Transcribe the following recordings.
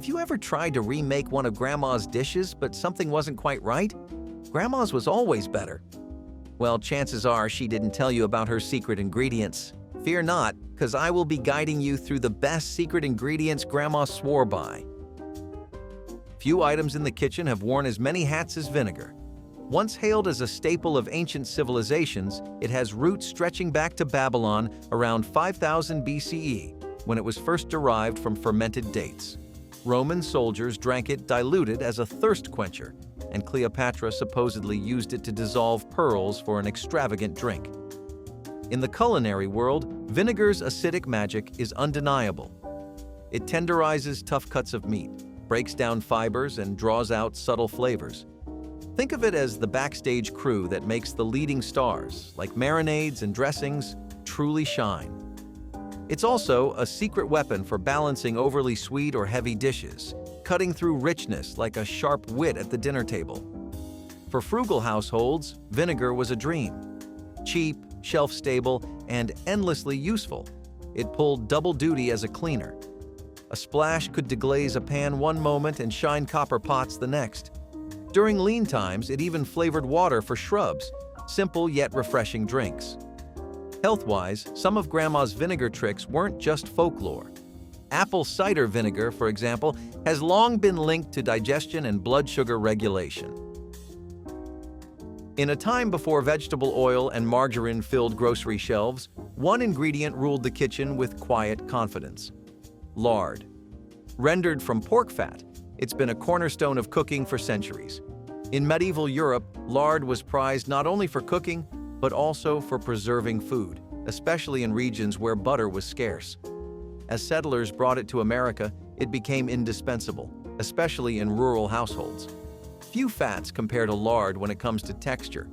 Have you ever tried to remake one of Grandma's dishes, but something wasn't quite right? Grandma's was always better. Well, chances are she didn't tell you about her secret ingredients. Fear not, because I will be guiding you through the best secret ingredients Grandma swore by. Few items in the kitchen have worn as many hats as vinegar. Once hailed as a staple of ancient civilizations, it has roots stretching back to Babylon around 5000 BCE, when it was first derived from fermented dates. Roman soldiers drank it diluted as a thirst quencher, and Cleopatra supposedly used it to dissolve pearls for an extravagant drink. In the culinary world, vinegar's acidic magic is undeniable. It tenderizes tough cuts of meat, breaks down fibers, and draws out subtle flavors. Think of it as the backstage crew that makes the leading stars, like marinades and dressings, truly shine. It's also a secret weapon for balancing overly sweet or heavy dishes, cutting through richness like a sharp wit at the dinner table. For frugal households, vinegar was a dream. Cheap, shelf-stable, and endlessly useful, it pulled double duty as a cleaner. A splash could deglaze a pan one moment and shine copper pots the next. During lean times, it even flavored water for shrubs, simple yet refreshing drinks. Health-wise, some of Grandma's vinegar tricks weren't just folklore. Apple cider vinegar, for example, has long been linked to digestion and blood sugar regulation. In a time before vegetable oil and margarine filled grocery shelves, one ingredient ruled the kitchen with quiet confidence: lard. Rendered from pork fat, it's been a cornerstone of cooking for centuries. In medieval Europe, lard was prized not only for cooking, but also for preserving food, especially in regions where butter was scarce. As settlers brought it to America, it became indispensable, especially in rural households. Few fats compare to lard when it comes to texture.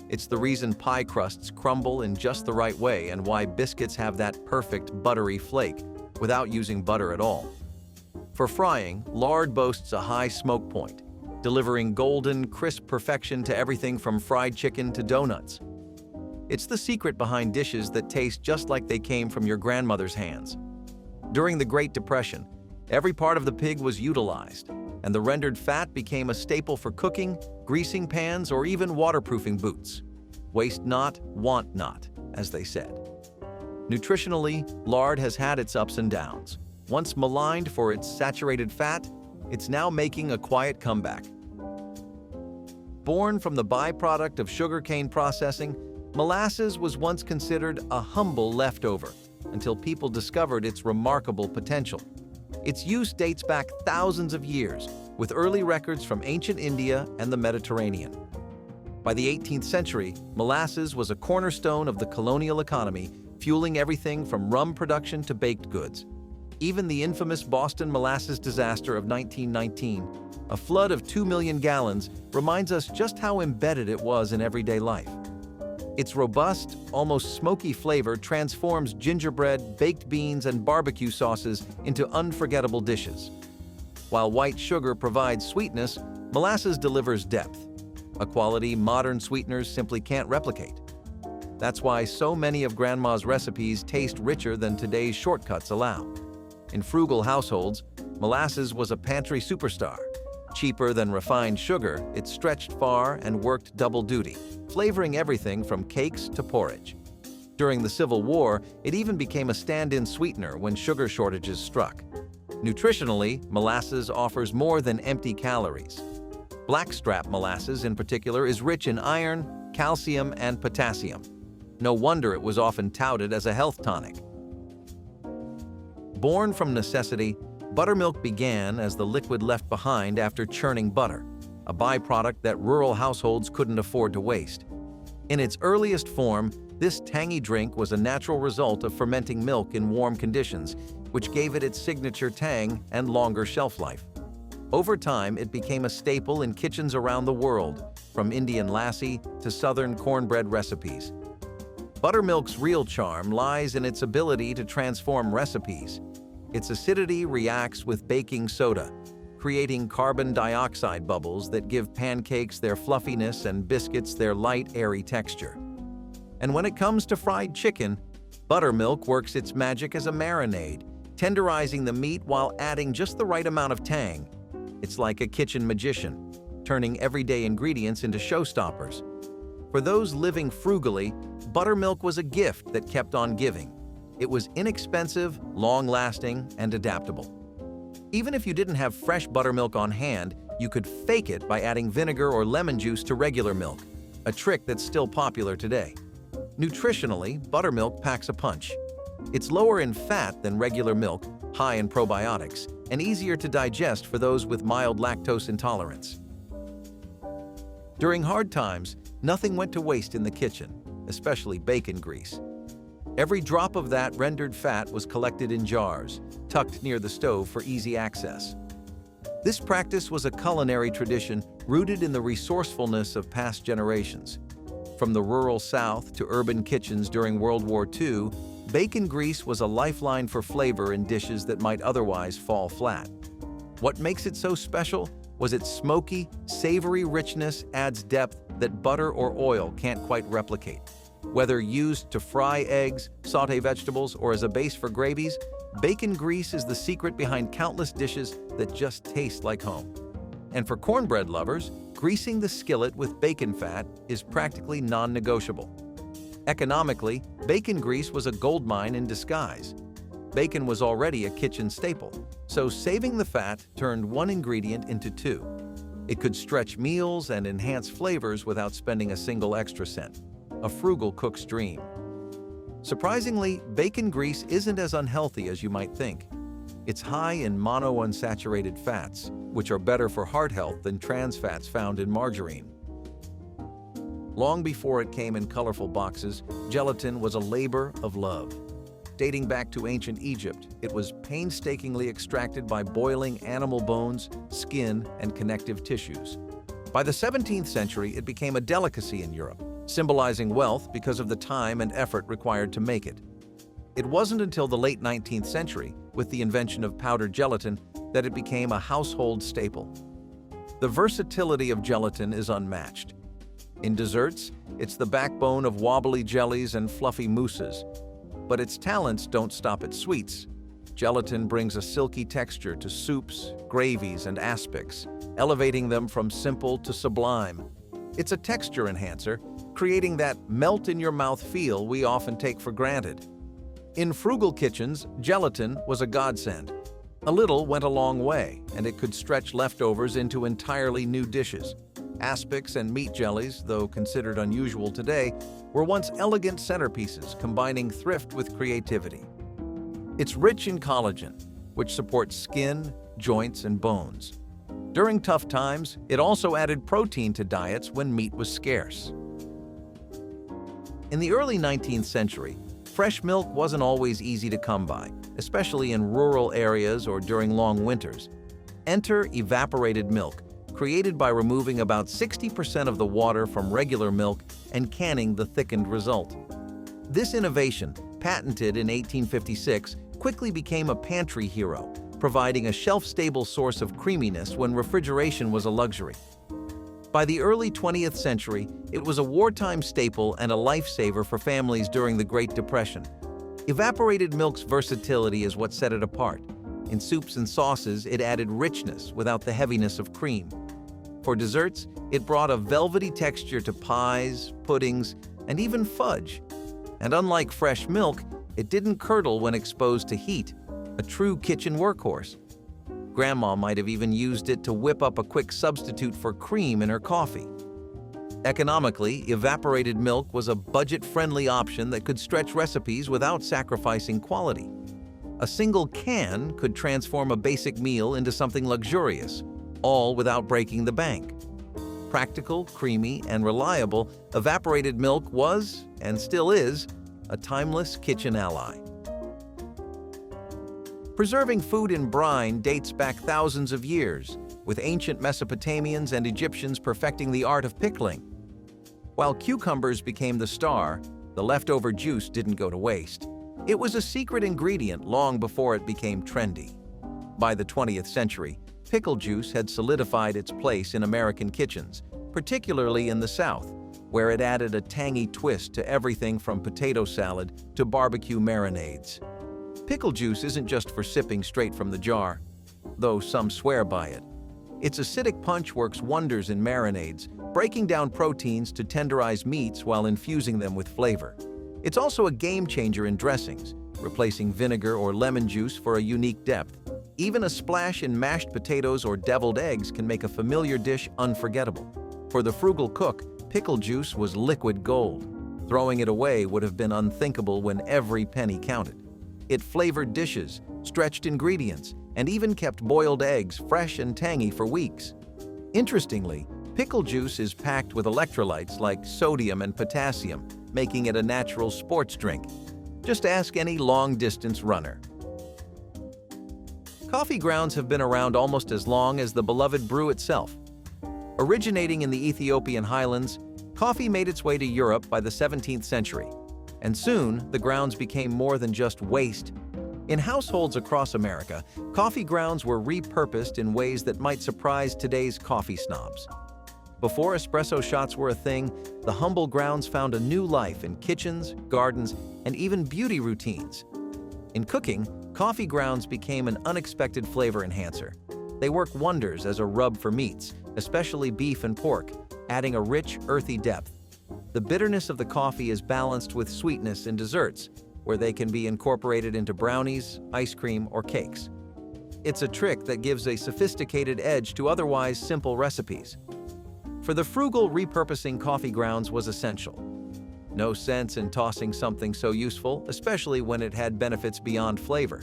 It's the reason pie crusts crumble in just the right way and why biscuits have that perfect buttery flake without using butter at all. For frying, lard boasts a high smoke point, delivering golden, crisp perfection to everything from fried chicken to donuts. It's the secret behind dishes that taste just like they came from your grandmother's hands. During the Great Depression, every part of the pig was utilized, and the rendered fat became a staple for cooking, greasing pans, or even waterproofing boots. Waste not, want not, as they said. Nutritionally, lard has had its ups and downs. Once maligned for its saturated fat, it's now making a quiet comeback. Born from the byproduct of sugarcane processing, molasses was once considered a humble leftover until people discovered its remarkable potential. Its use dates back thousands of years, with early records from ancient India and the Mediterranean. By the 18th century, molasses was a cornerstone of the colonial economy, fueling everything from rum production to baked goods. Even the infamous Boston molasses disaster of 1919, a flood of 2 million gallons, reminds us just how embedded it was in everyday life. Its robust, almost smoky flavor transforms gingerbread, baked beans, and barbecue sauces into unforgettable dishes. While white sugar provides sweetness, molasses delivers depth, a quality modern sweeteners simply can't replicate. That's why so many of Grandma's recipes taste richer than today's shortcuts allow. In frugal households, molasses was a pantry superstar. Cheaper than refined sugar, it stretched far and worked double duty, flavoring everything from cakes to porridge. During the Civil War, it even became a stand-in sweetener when sugar shortages struck. Nutritionally, molasses offers more than empty calories. Blackstrap molasses, in particular, is rich in iron, calcium, and potassium. No wonder it was often touted as a health tonic. Born from necessity, buttermilk began as the liquid left behind after churning butter, a byproduct that rural households couldn't afford to waste. In its earliest form, this tangy drink was a natural result of fermenting milk in warm conditions, which gave it its signature tang and longer shelf life. Over time, it became a staple in kitchens around the world, from Indian lassi to southern cornbread recipes. Buttermilk's real charm lies in its ability to transform recipes. Its acidity reacts with baking soda, creating carbon dioxide bubbles that give pancakes their fluffiness and biscuits their light, airy texture. And when it comes to fried chicken, buttermilk works its magic as a marinade, tenderizing the meat while adding just the right amount of tang. It's like a kitchen magician, turning everyday ingredients into showstoppers. For those living frugally, buttermilk was a gift that kept on giving. It was inexpensive, long-lasting, and adaptable. Even if you didn't have fresh buttermilk on hand, you could fake it by adding vinegar or lemon juice to regular milk, a trick that's still popular today. Nutritionally, buttermilk packs a punch. It's lower in fat than regular milk, high in probiotics, and easier to digest for those with mild lactose intolerance. During hard times, nothing went to waste in the kitchen, especially bacon grease. Every drop of that rendered fat was collected in jars, tucked near the stove for easy access. This practice was a culinary tradition rooted in the resourcefulness of past generations. From the rural South to urban kitchens during World War II, bacon grease was a lifeline for flavor in dishes that might otherwise fall flat. What makes it so special was its smoky, savory richness adds depth that butter or oil can't quite replicate. Whether used to fry eggs, sauté vegetables, or as a base for gravies, bacon grease is the secret behind countless dishes that just taste like home. And for cornbread lovers, greasing the skillet with bacon fat is practically non-negotiable. Economically, bacon grease was a goldmine in disguise. Bacon was already a kitchen staple, so saving the fat turned one ingredient into two. It could stretch meals and enhance flavors without spending a single extra cent. A frugal cook's dream. Surprisingly, bacon grease isn't as unhealthy as you might think. It's high in monounsaturated fats, which are better for heart health than trans fats found in margarine. Long before it came in colorful boxes, gelatin was a labor of love. Dating back to ancient Egypt, it was painstakingly extracted by boiling animal bones, skin, and connective tissues. By the 17th century, it became a delicacy in Europe, symbolizing wealth because of the time and effort required to make it. It wasn't until the late 19th century, with the invention of powdered gelatin, that it became a household staple. The versatility of gelatin is unmatched. In desserts, it's the backbone of wobbly jellies and fluffy mousses. But its talents don't stop at sweets. Gelatin brings a silky texture to soups, gravies, and aspics, elevating them from simple to sublime. It's a texture enhancer, creating that melt-in-your-mouth feel we often take for granted. In frugal kitchens, gelatin was a godsend. A little went a long way, and it could stretch leftovers into entirely new dishes. Aspics and meat jellies, though considered unusual today, were once elegant centerpieces combining thrift with creativity. It's rich in collagen, which supports skin, joints, and bones. During tough times, it also added protein to diets when meat was scarce. In the early 19th century, fresh milk wasn't always easy to come by, especially in rural areas or during long winters. Enter evaporated milk, created by removing about 60% of the water from regular milk and canning the thickened result. This innovation, patented in 1856, quickly became a pantry hero, providing a shelf-stable source of creaminess when refrigeration was a luxury. By the early 20th century, it was a wartime staple and a lifesaver for families during the Great Depression. Evaporated milk's versatility is what set it apart. In soups and sauces, it added richness without the heaviness of cream. For desserts, it brought a velvety texture to pies, puddings, and even fudge. And unlike fresh milk, it didn't curdle when exposed to heat, a true kitchen workhorse. Grandma might have even used it to whip up a quick substitute for cream in her coffee. Economically, evaporated milk was a budget-friendly option that could stretch recipes without sacrificing quality. A single can could transform a basic meal into something luxurious, all without breaking the bank. Practical, creamy, and reliable, evaporated milk was, and still is, a timeless kitchen ally. Preserving food in brine dates back thousands of years, with ancient Mesopotamians and Egyptians perfecting the art of pickling. While cucumbers became the star, the leftover juice didn't go to waste. It was a secret ingredient long before it became trendy. By the 20th century, pickle juice had solidified its place in American kitchens, particularly in the South, where it added a tangy twist to everything from potato salad to barbecue marinades. Pickle juice isn't just for sipping straight from the jar, though some swear by it. Its acidic punch works wonders in marinades, breaking down proteins to tenderize meats while infusing them with flavor. It's also a game-changer in dressings, replacing vinegar or lemon juice for a unique depth. Even a splash in mashed potatoes or deviled eggs can make a familiar dish unforgettable. For the frugal cook, pickle juice was liquid gold. Throwing it away would have been unthinkable when every penny counted. It flavored dishes, stretched ingredients, and even kept boiled eggs fresh and tangy for weeks. Interestingly, pickle juice is packed with electrolytes like sodium and potassium, making it a natural sports drink. Just ask any long-distance runner. Coffee grounds have been around almost as long as the beloved brew itself. Originating in the Ethiopian highlands, coffee made its way to Europe by the 17th century, and soon the grounds became more than just waste. In households across America, coffee grounds were repurposed in ways that might surprise today's coffee snobs. Before espresso shots were a thing, the humble grounds found a new life in kitchens, gardens, and even beauty routines. In cooking, coffee grounds became an unexpected flavor enhancer. They work wonders as a rub for meats, especially beef and pork, adding a rich, earthy depth. The bitterness of the coffee is balanced with sweetness in desserts, where they can be incorporated into brownies, ice cream, or cakes. It's a trick that gives a sophisticated edge to otherwise simple recipes. For the frugal, repurposing coffee grounds was essential. No sense in tossing something so useful, especially when it had benefits beyond flavor.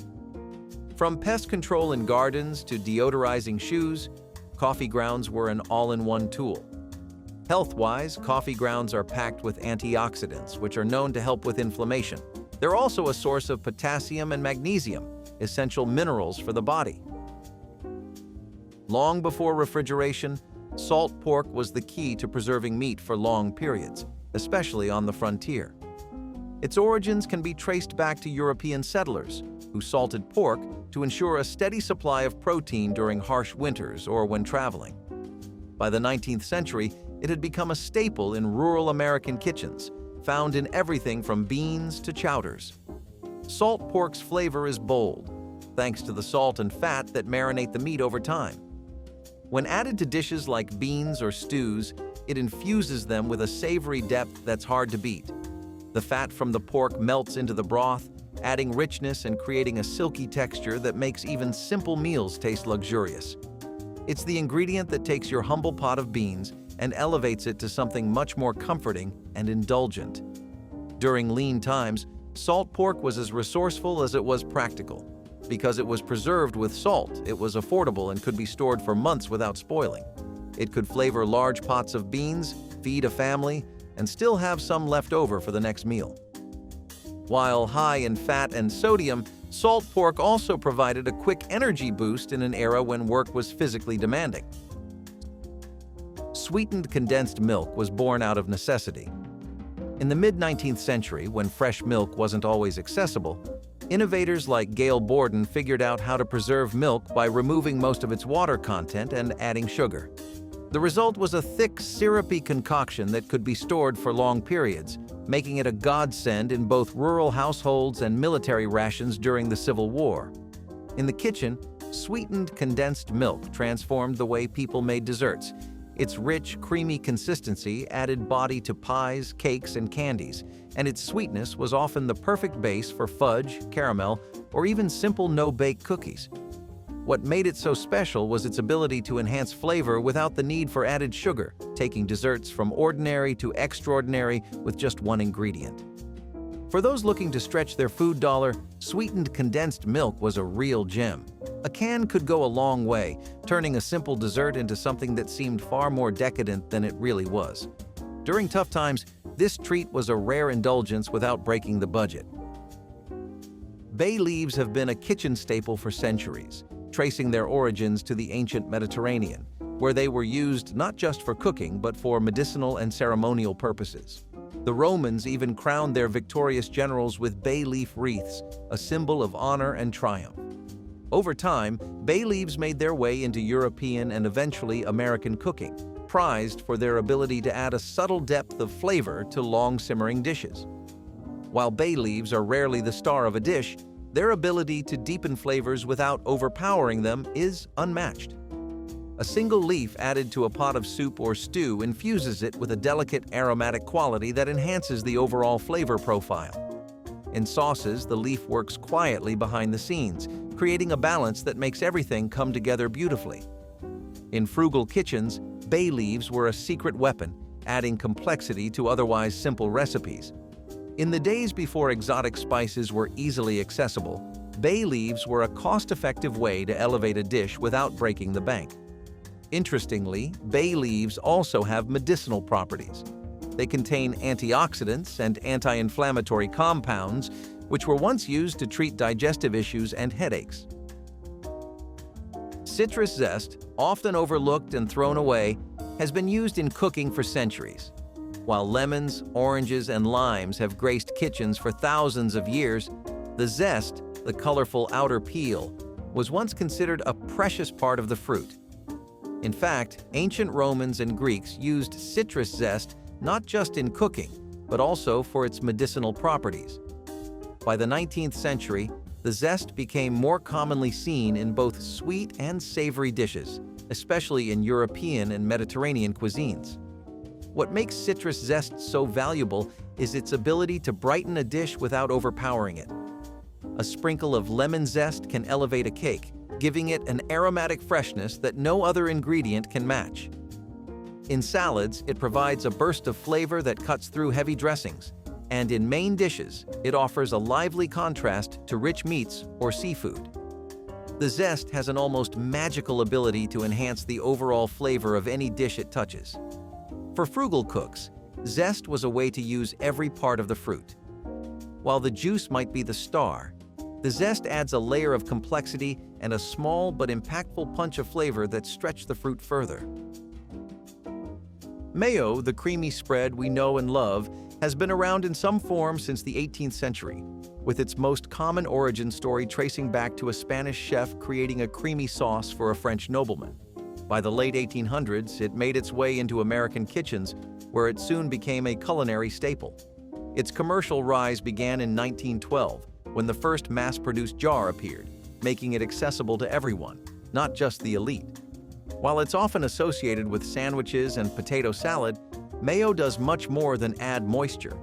From pest control in gardens to deodorizing shoes, coffee grounds were an all-in-one tool. Health-wise, coffee grounds are packed with antioxidants, which are known to help with inflammation. They're also a source of potassium and magnesium, essential minerals for the body. Long before refrigeration, salt pork was the key to preserving meat for long periods, especially on the frontier. Its origins can be traced back to European settlers, who salted pork to ensure a steady supply of protein during harsh winters or when traveling. By the 19th century, it had become a staple in rural American kitchens, found in everything from beans to chowders. Salt pork's flavor is bold, thanks to the salt and fat that marinate the meat over time. When added to dishes like beans or stews, it infuses them with a savory depth that's hard to beat. The fat from the pork melts into the broth, adding richness and creating a silky texture that makes even simple meals taste luxurious. It's the ingredient that takes your humble pot of beans and elevates it to something much more comforting and indulgent. During lean times, salt pork was as resourceful as it was practical. Because it was preserved with salt, it was affordable and could be stored for months without spoiling. It could flavor large pots of beans, feed a family, and still have some left over for the next meal. While high in fat and sodium, salt pork also provided a quick energy boost in an era when work was physically demanding. Sweetened condensed milk was born out of necessity. In the mid-19th century, when fresh milk wasn't always accessible, innovators like Gail Borden figured out how to preserve milk by removing most of its water content and adding sugar. The result was a thick, syrupy concoction that could be stored for long periods, making it a godsend in both rural households and military rations during the Civil War. In the kitchen, sweetened condensed milk transformed the way people made desserts. Its rich, creamy consistency added body to pies, cakes, and candies, and its sweetness was often the perfect base for fudge, caramel, or even simple no-bake cookies. What made it so special was its ability to enhance flavor without the need for added sugar, taking desserts from ordinary to extraordinary with just one ingredient. For those looking to stretch their food dollar, sweetened condensed milk was a real gem. A can could go a long way, turning a simple dessert into something that seemed far more decadent than it really was. During tough times, this treat was a rare indulgence without breaking the budget. Bay leaves have been a kitchen staple for centuries, tracing their origins to the ancient Mediterranean, where they were used not just for cooking but for medicinal and ceremonial purposes. The Romans even crowned their victorious generals with bay leaf wreaths, a symbol of honor and triumph. Over time, bay leaves made their way into European and eventually American cooking, prized for their ability to add a subtle depth of flavor to long-simmering dishes. While bay leaves are rarely the star of a dish, Their ability to deepen flavors without overpowering them is unmatched. A single leaf added to a pot of soup or stew infuses it with a delicate aromatic quality that enhances the overall flavor profile. In sauces, the leaf works quietly behind the scenes, creating a balance that makes everything come together beautifully. In frugal kitchens, bay leaves were a secret weapon, adding complexity to otherwise simple recipes. In the days before exotic spices were easily accessible, bay leaves were a cost-effective way to elevate a dish without breaking the bank. Interestingly, bay leaves also have medicinal properties. They contain antioxidants and anti-inflammatory compounds, which were once used to treat digestive issues and headaches. Citrus zest, often overlooked and thrown away, has been used in cooking for centuries. While lemons, oranges, and limes have graced kitchens for thousands of years, the zest, the colorful outer peel, was once considered a precious part of the fruit. In fact, ancient Romans and Greeks used citrus zest not just in cooking, but also for its medicinal properties. By the 19th century, the zest became more commonly seen in both sweet and savory dishes, especially in European and Mediterranean cuisines. What makes citrus zest so valuable is its ability to brighten a dish without overpowering it. A sprinkle of lemon zest can elevate a cake, giving it an aromatic freshness that no other ingredient can match. In salads, it provides a burst of flavor that cuts through heavy dressings, and in main dishes, it offers a lively contrast to rich meats or seafood. The zest has an almost magical ability to enhance the overall flavor of any dish it touches. For frugal cooks, zest was a way to use every part of the fruit. While the juice might be the star, the zest adds a layer of complexity and a small but impactful punch of flavor that stretch the fruit further. Mayo, the creamy spread we know and love, has been around in some form since the 18th century, with its most common origin story tracing back to a Spanish chef creating a creamy sauce for a French nobleman. By the late 1800s, it made its way into American kitchens, where it soon became a culinary staple. Its commercial rise began in 1912, when the first mass-produced jar appeared, making it accessible to everyone, not just the elite. While it's often associated with sandwiches and potato salad, mayo does much more than add moisture.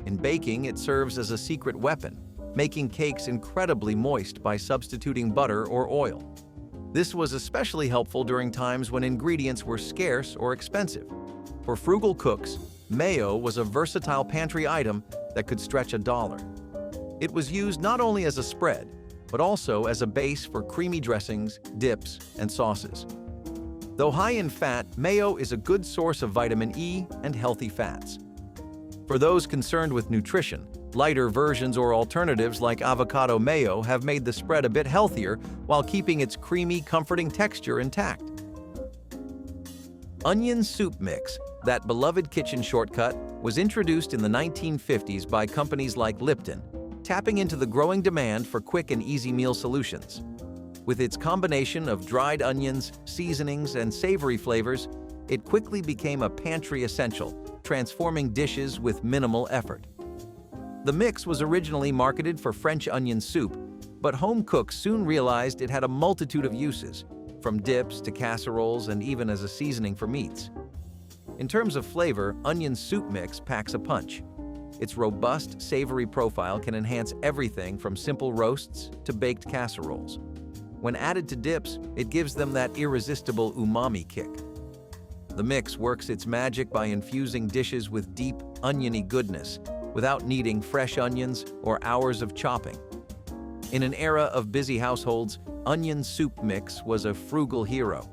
In baking, it serves as a secret weapon, making cakes incredibly moist by substituting butter or oil. This was especially helpful during times when ingredients were scarce or expensive. For frugal cooks, mayo was a versatile pantry item that could stretch $1. It was used not only as a spread, but also as a base for creamy dressings, dips, and sauces. Though high in fat, mayo is a good source of vitamin E and healthy fats. For those concerned with nutrition, lighter versions or alternatives like avocado mayo have made the spread a bit healthier while keeping its creamy, comforting texture intact. Onion soup mix, that beloved kitchen shortcut, was introduced in the 1950s by companies like Lipton, tapping into the growing demand for quick and easy meal solutions. With its combination of dried onions, seasonings, and savory flavors, it quickly became a pantry essential, transforming dishes with minimal effort. The mix was originally marketed for French onion soup, but home cooks soon realized it had a multitude of uses, from dips to casseroles and even as a seasoning for meats. In terms of flavor, onion soup mix packs a punch. Its robust, savory profile can enhance everything from simple roasts to baked casseroles. When added to dips, it gives them that irresistible umami kick. The mix works its magic by infusing dishes with deep, oniony goodness, without needing fresh onions or hours of chopping. In an era of busy households, onion soup mix was a frugal hero.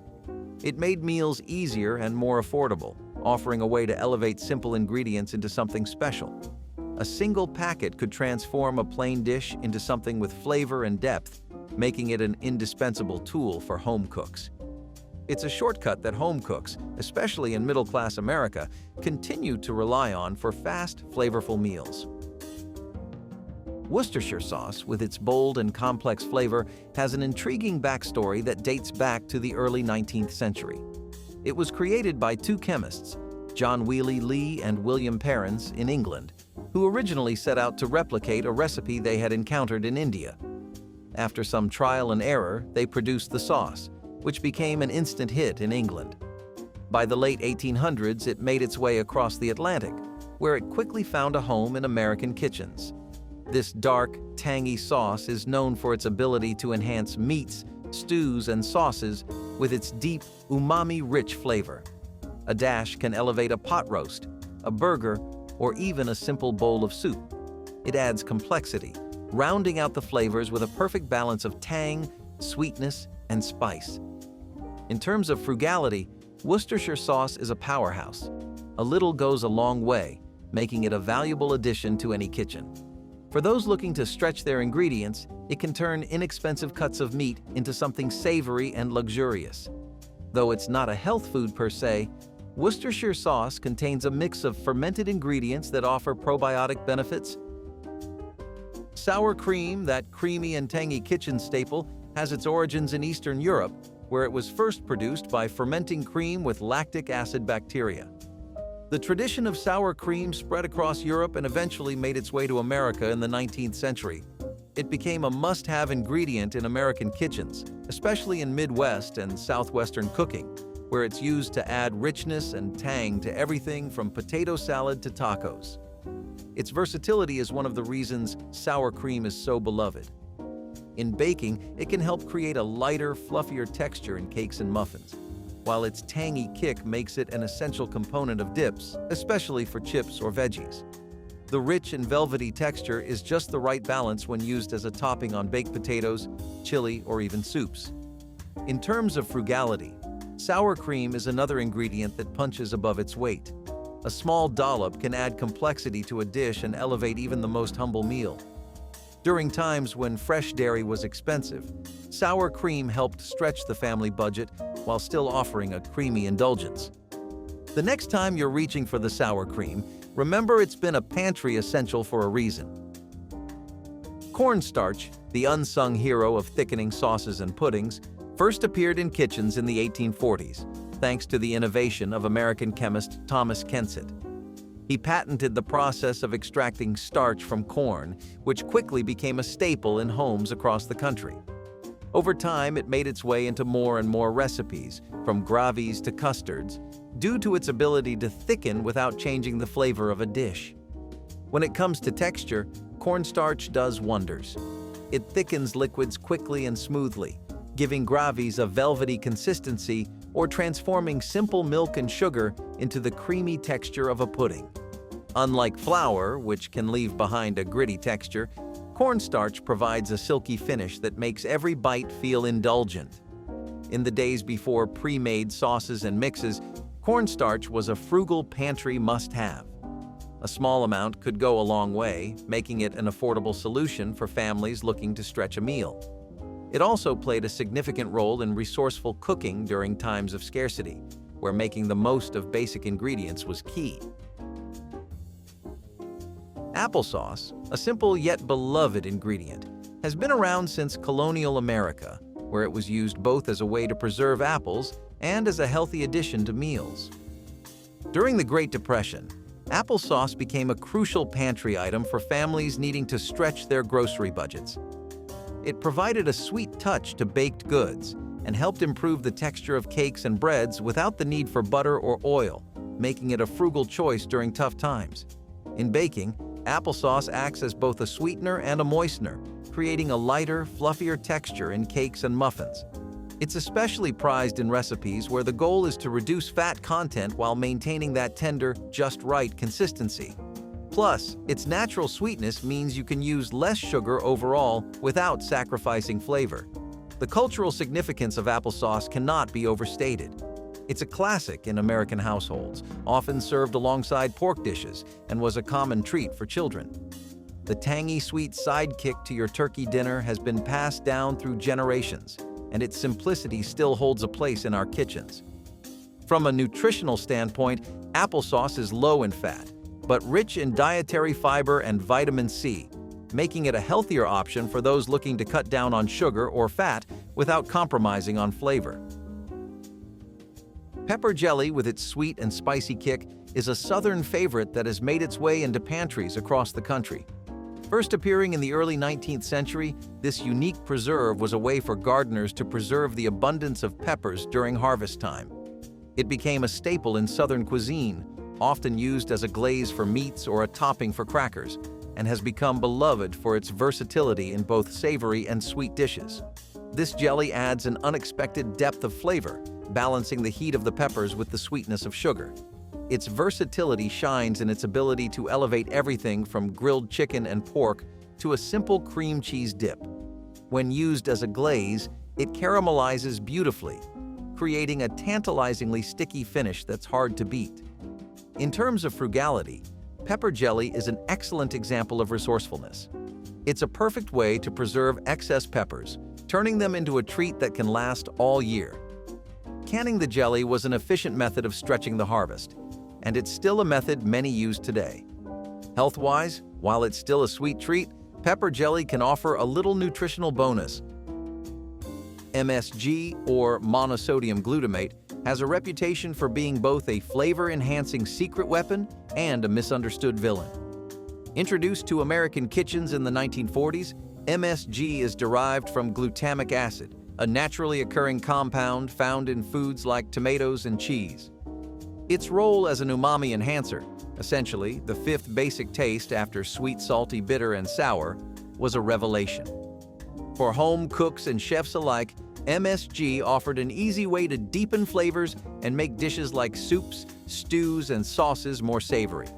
It made meals easier and more affordable, offering a way to elevate simple ingredients into something special. A single packet could transform a plain dish into something with flavor and depth, making it an indispensable tool for home cooks. It's a shortcut that home cooks, especially in middle-class America, continue to rely on for fast, flavorful meals. Worcestershire sauce, with its bold and complex flavor, has an intriguing backstory that dates back to the early 19th century. It was created by two chemists, John Wheely Lee and William Perrins, in England, who originally set out to replicate a recipe they had encountered in India. After some trial and error, they produced the sauce, which became an instant hit in England. By the late 1800s, it made its way across the Atlantic, where it quickly found a home in American kitchens. This dark, tangy sauce is known for its ability to enhance meats, stews, and sauces with its deep, umami-rich flavor. A dash can elevate a pot roast, a burger, or even a simple bowl of soup. It adds complexity, rounding out the flavors with a perfect balance of tang, sweetness, and spice. In terms of frugality, Worcestershire sauce is a powerhouse. A little goes a long way, making it a valuable addition to any kitchen. For those looking to stretch their ingredients, it can turn inexpensive cuts of meat into something savory and luxurious. Though it's not a health food per se, Worcestershire sauce contains a mix of fermented ingredients that offer probiotic benefits. Sour cream, that creamy and tangy kitchen staple, has its origins in Eastern Europe, where it was first produced by fermenting cream with lactic acid bacteria. The tradition of sour cream spread across Europe and eventually made its way to America in the 19th century. It became a must-have ingredient in American kitchens, especially in Midwest and Southwestern cooking, where it's used to add richness and tang to everything from potato salad to tacos. Its versatility is one of the reasons sour cream is so beloved. In baking, it can help create a lighter, fluffier texture in cakes and muffins, while its tangy kick makes it an essential component of dips, especially for chips or veggies. The rich and velvety texture is just the right balance when used as a topping on baked potatoes, chili, or even soups. In terms of frugality, sour cream is another ingredient that punches above its weight. A small dollop can add complexity to a dish and elevate even the most humble meal. During times when fresh dairy was expensive, sour cream helped stretch the family budget while still offering a creamy indulgence. The next time you're reaching for the sour cream, remember it's been a pantry essential for a reason. Cornstarch, the unsung hero of thickening sauces and puddings, first appeared in kitchens in the 1840s, thanks to the innovation of American chemist Thomas Kensett. He patented the process of extracting starch from corn, which quickly became a staple in homes across the country. Over time, it made its way into more and more recipes, from gravies to custards, due to its ability to thicken without changing the flavor of a dish. When it comes to texture, cornstarch does wonders. It thickens liquids quickly and smoothly, giving gravies a velvety consistency or transforming simple milk and sugar into the creamy texture of a pudding. Unlike flour, which can leave behind a gritty texture, cornstarch provides a silky finish that makes every bite feel indulgent. In the days before pre-made sauces and mixes, cornstarch was a frugal pantry must-have. A small amount could go a long way, making it an affordable solution for families looking to stretch a meal. It also played a significant role in resourceful cooking during times of scarcity, where making the most of basic ingredients was key. Applesauce, a simple yet beloved ingredient, has been around since colonial America, where it was used both as a way to preserve apples and as a healthy addition to meals. During the Great Depression, applesauce became a crucial pantry item for families needing to stretch their grocery budgets. It provided a sweet touch to baked goods and helped improve the texture of cakes and breads without the need for butter or oil, making it a frugal choice during tough times. In baking, applesauce acts as both a sweetener and a moistener, creating a lighter, fluffier texture in cakes and muffins. It's especially prized in recipes where the goal is to reduce fat content while maintaining that tender, just right consistency. Plus, its natural sweetness means you can use less sugar overall without sacrificing flavor. The cultural significance of applesauce cannot be overstated. It's a classic in American households, often served alongside pork dishes, and was a common treat for children. The tangy sweet sidekick to your turkey dinner has been passed down through generations, and its simplicity still holds a place in our kitchens. From a nutritional standpoint, applesauce is low in fat, but rich in dietary fiber and vitamin C, making it a healthier option for those looking to cut down on sugar or fat without compromising on flavor. Pepper jelly, with its sweet and spicy kick, is a southern favorite that has made its way into pantries across the country. First appearing in the early 19th century, this unique preserve was a way for gardeners to preserve the abundance of peppers during harvest time. It became a staple in Southern cuisine, often used as a glaze for meats or a topping for crackers, and has become beloved for its versatility in both savory and sweet dishes. This jelly adds an unexpected depth of flavor, balancing the heat of the peppers with the sweetness of sugar. Its versatility shines in its ability to elevate everything from grilled chicken and pork to a simple cream cheese dip. When used as a glaze, it caramelizes beautifully, creating a tantalizingly sticky finish that's hard to beat. In terms of frugality, pepper jelly is an excellent example of resourcefulness. It's a perfect way to preserve excess peppers, turning them into a treat that can last all year. Canning the jelly was an efficient method of stretching the harvest, and it's still a method many use today. Health-wise, while it's still a sweet treat, pepper jelly can offer a little nutritional bonus. MSG, or monosodium glutamate, has a reputation for being both a flavor-enhancing secret weapon and a misunderstood villain. Introduced to American kitchens in the 1940s, MSG is derived from glutamic acid, a naturally occurring compound found in foods like tomatoes and cheese. Its role as an umami enhancer, essentially the fifth basic taste after sweet, salty, bitter, and sour, was a revelation. For home cooks and chefs alike, MSG offered an easy way to deepen flavors and make dishes like soups, stews, and sauces more savory.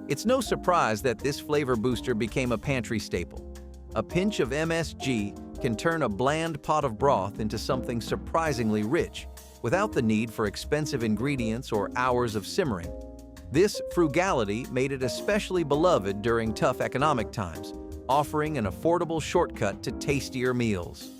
It's no surprise that this flavor booster became a pantry staple. A pinch of MSG can turn a bland pot of broth into something surprisingly rich, without the need for expensive ingredients or hours of simmering. This frugality made it especially beloved during tough economic times, offering an affordable shortcut to tastier meals.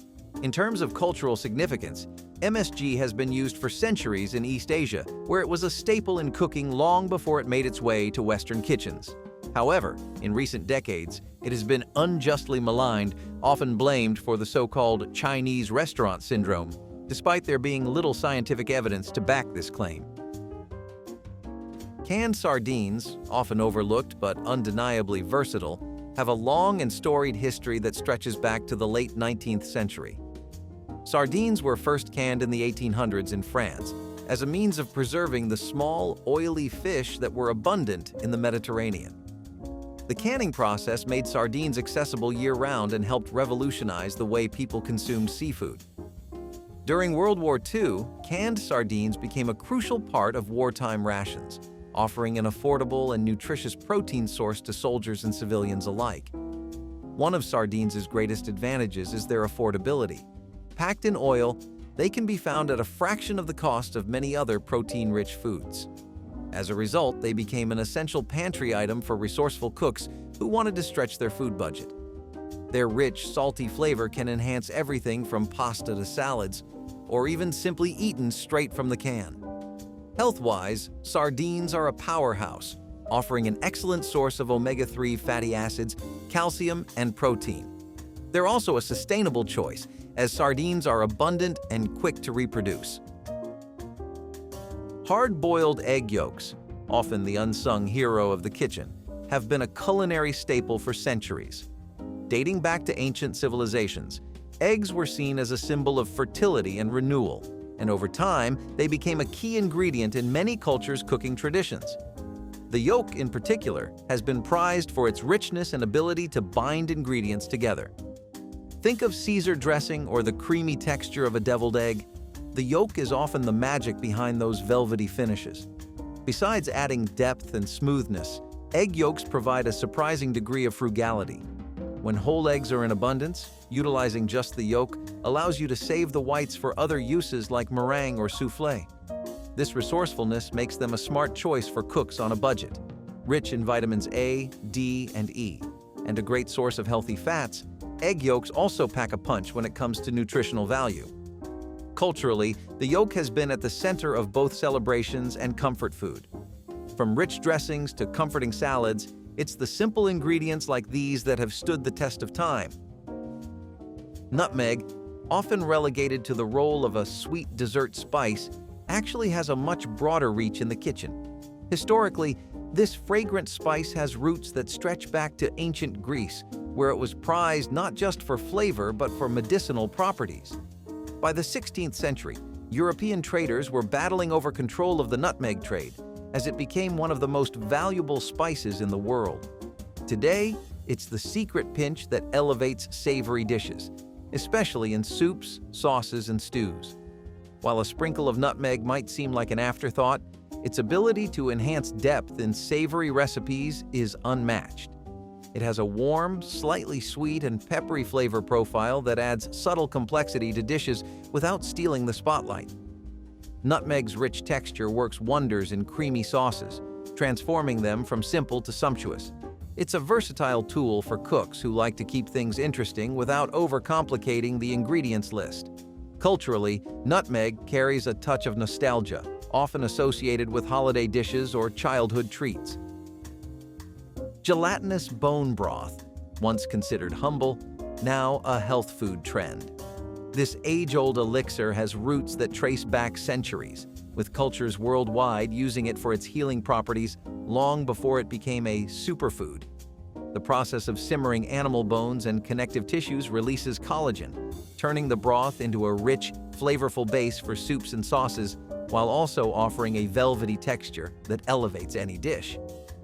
In terms of cultural significance, MSG has been used for centuries in East Asia, where it was a staple in cooking long before it made its way to Western kitchens. However, in recent decades, it has been unjustly maligned, often blamed for the so-called Chinese restaurant syndrome, despite there being little scientific evidence to back this claim. Canned sardines, often overlooked but undeniably versatile, have a long and storied history that stretches back to the late 19th century. Sardines were first canned in the 1800s in France as a means of preserving the small, oily fish that were abundant in the Mediterranean. The canning process made sardines accessible year-round and helped revolutionize the way people consumed seafood. During World War II, canned sardines became a crucial part of wartime rations, offering an affordable and nutritious protein source to soldiers and civilians alike. One of sardines' greatest advantages is their affordability. Packed in oil, they can be found at a fraction of the cost of many other protein-rich foods. As a result, they became an essential pantry item for resourceful cooks who wanted to stretch their food budget. Their rich, salty flavor can enhance everything from pasta to salads, or even simply eaten straight from the can. Health-wise, sardines are a powerhouse, offering an excellent source of omega-3 fatty acids, calcium, and protein. They're also a sustainable choice, as sardines are abundant and quick to reproduce. Hard-boiled egg yolks, often the unsung hero of the kitchen, have been a culinary staple for centuries. Dating back to ancient civilizations, eggs were seen as a symbol of fertility and renewal, and over time, they became a key ingredient in many cultures' cooking traditions. The yolk, in particular, has been prized for its richness and ability to bind ingredients together. Think of Caesar dressing or the creamy texture of a deviled egg. The yolk is often the magic behind those velvety finishes. Besides adding depth and smoothness, egg yolks provide a surprising degree of frugality. When whole eggs are in abundance, utilizing just the yolk allows you to save the whites for other uses like meringue or soufflé. This resourcefulness makes them a smart choice for cooks on a budget. Rich in vitamins A, D, and E, and a great source of healthy fats, egg yolks also pack a punch when it comes to nutritional value. Culturally, the yolk has been at the center of both celebrations and comfort food. From rich dressings to comforting salads, it's the simple ingredients like these that have stood the test of time. Nutmeg, often relegated to the role of a sweet dessert spice, actually has a much broader reach in the kitchen. Historically, This fragrant spice has roots that stretch back to ancient Greece, where it was prized not just for flavor but for medicinal properties. By the 16th century, European traders were battling over control of the nutmeg trade, as it became one of the most valuable spices in the world. Today, it's the secret pinch that elevates savory dishes, especially in soups, sauces, and stews. While a sprinkle of nutmeg might seem like an afterthought, its ability to enhance depth in savory recipes is unmatched. It has a warm, slightly sweet and peppery flavor profile that adds subtle complexity to dishes without stealing the spotlight. Nutmeg's rich texture works wonders in creamy sauces, transforming them from simple to sumptuous. It's a versatile tool for cooks who like to keep things interesting without overcomplicating the ingredients list. Culturally, nutmeg carries a touch of nostalgia, often associated with holiday dishes or childhood treats. Gelatinous bone broth, once considered humble, now a health food trend. This age-old elixir has roots that trace back centuries, with cultures worldwide using it for its healing properties long before it became a superfood. The process of simmering animal bones and connective tissues releases collagen, turning the broth into a rich, flavorful base for soups and sauces, while also offering a velvety texture that elevates any dish.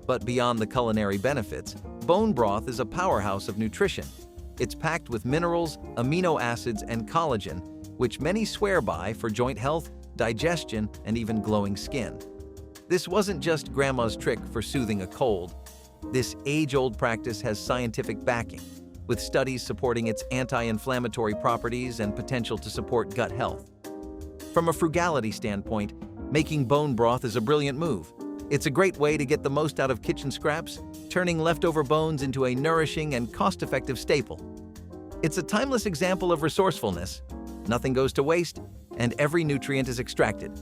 But beyond the culinary benefits, bone broth is a powerhouse of nutrition. It's packed with minerals, amino acids, and collagen, which many swear by for joint health, digestion, and even glowing skin. This wasn't just Grandma's trick for soothing a cold. This age-old practice has scientific backing, with studies supporting its anti-inflammatory properties and potential to support gut health. From a frugality standpoint, making bone broth is a brilliant move. It's a great way to get the most out of kitchen scraps, turning leftover bones into a nourishing and cost-effective staple. It's a timeless example of resourcefulness. Nothing goes to waste, and every nutrient is extracted.